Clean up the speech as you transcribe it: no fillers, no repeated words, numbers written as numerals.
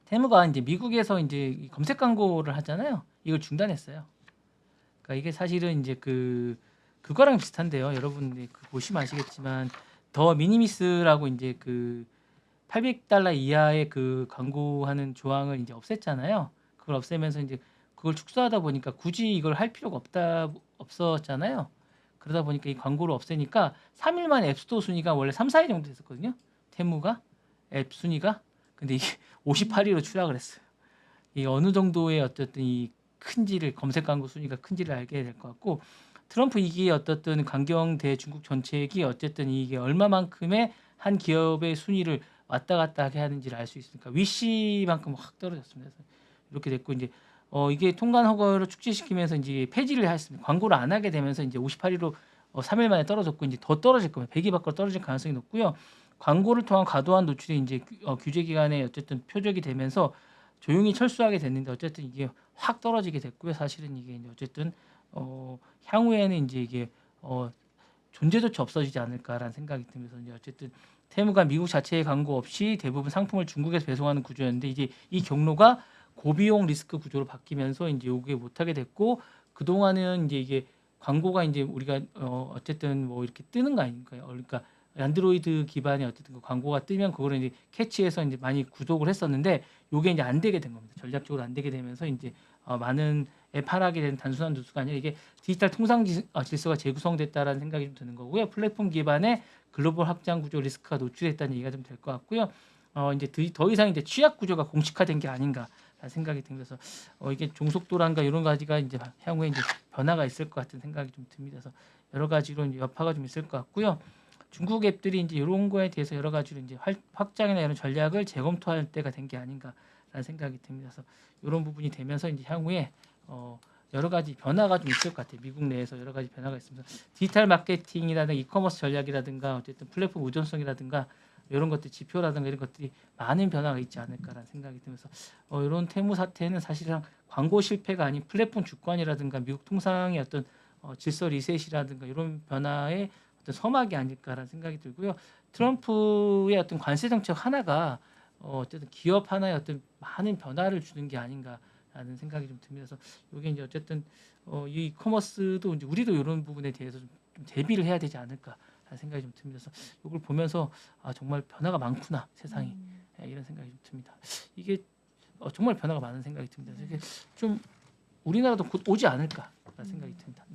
테무가 이제 미국에서 이제 이 검색 광고를 하잖아요. 이걸 중단했어요. 그러니까 이게 사실은 이제 그거랑 비슷한데요. 여러분 보시면 아시겠지만 더 미니미스라고 이제 그 $800 이하의 그 광고하는 조항을 이제 없앴잖아요. 그걸 없애면서 이제 그걸 축소하다 보니까 굳이 이걸 할 필요가 없었잖아요. 그러다 보니까 이 광고를 없애니까 3일 만에 앱스토어 순위가 원래 3, 4위 정도 됐었거든요. 테무가 앱 순위가. 근데 이게 58위로 추락을 했어요. 이 어느 정도의 어쨌든 이 큰지를 검색 광고 순위가 큰지를 알게 될 것 같고 트럼프 이기의 어떻든 강경 대 중국 정책이 어쨌든 이게 얼마만큼의 한 기업의 순위를 왔다 갔다 하게 하는지를 알 수 있으니까 위시만큼 확 떨어졌습니다. 그래서 이렇게 됐고 이제 이게 통관 허가를 축지시키면서 이제 폐지를 했습니다. 광고를 안 하게 되면서 이제 58위로 3일 만에 떨어졌고 이제 더 떨어질 겁니다. 100위 밖으로 떨어질 가능성이 높고요. 광고를 통한 과도한 노출이 이제 규제 기간에 어쨌든 표적이 되면서 조용히 철수하게 됐는데 어쨌든 이게 확 떨어지게 됐고요. 사실은 이게 이제 어쨌든 향후에는 이제 이게 존재조차 없어지지 않을까라는 생각이 들면서 이제 어쨌든 테무가 미국 자체의 광고 없이 대부분 상품을 중국에서 배송하는 구조였는데 이제 이 경로가 고비용 리스크 구조로 바뀌면서 이제 요게 못하게 됐고 그동안은 이제 이게 광고가 이제 우리가 어쨌든 뭐 이렇게 뜨는 거 아닙니까? 그러니까 안드로이드 기반의 어쨌든 그 광고가 뜨면 그거를 이제 캐치해서 이제 많이 구독을 했었는데 요게 이제 안 되게 된 겁니다. 전략적으로 안 되게 되면서 이제 많은 앱 하락이 된 단순한 뉴스가 아니라 이게 디지털 통상 질서가 재구성됐다라는 생각이 좀 드는 거고요. 플랫폼 기반의 글로벌 확장 구조 리스크가 노출됐다는 얘기가 좀 될 것 같고요. 이제 더 이상 이제 취약 구조가 공식화된 게 아닌가 생각이 들면서 이게 종속도란가 이런 가지가 이제 향후에 이제 변화가 있을 것 같은 생각이 좀 듭니다. 그래서 여러 가지로 이제 여파가 좀 있을 것 같고요. 중국 앱들이 이제 이런 거에 대해서 여러 가지로 이제 확장이나 이런 전략을 재검토할 때가 된 게 아닌가라는 생각이 듭니다. 그래서 이런 부분이 되면서 이제 향후에 여러 가지 변화가 좀 있을 것 같아요. 미국 내에서 여러 가지 변화가 있습니다. 디지털 마케팅이라든가 이커머스 전략이라든가 어쨌든 플랫폼 의존성이라든가 이런 것들 지표라든가 이런 것들이 많은 변화가 있지 않을까라는 생각이 들면서 이런 테무 사태는 사실상 광고 실패가 아닌 플랫폼 주권이라든가 미국 통상의 어떤 질서 리셋이라든가 이런 변화의 어떤 서막이 아닐까라는 생각이 들고요. 트럼프의 어떤 관세 정책 하나가 어쨌든 기업 하나의 어떤 많은 변화를 주는 게 아닌가라는 생각이 좀 듭니다. 그래서 이게 이제 어쨌든 이 커머스도 이제 우리도 이런 부분에 대해서 좀 대비를 해야 되지 않을까라는 생각이 좀 듭니다. 그래서 이걸 보면서 정말 변화가 많구나 세상이 이런 생각이 좀 듭니다. 이게 정말 변화가 많은 생각이 듭니다. 이게 좀 우리나라도 곧 오지 않을까라는 생각이 듭니다.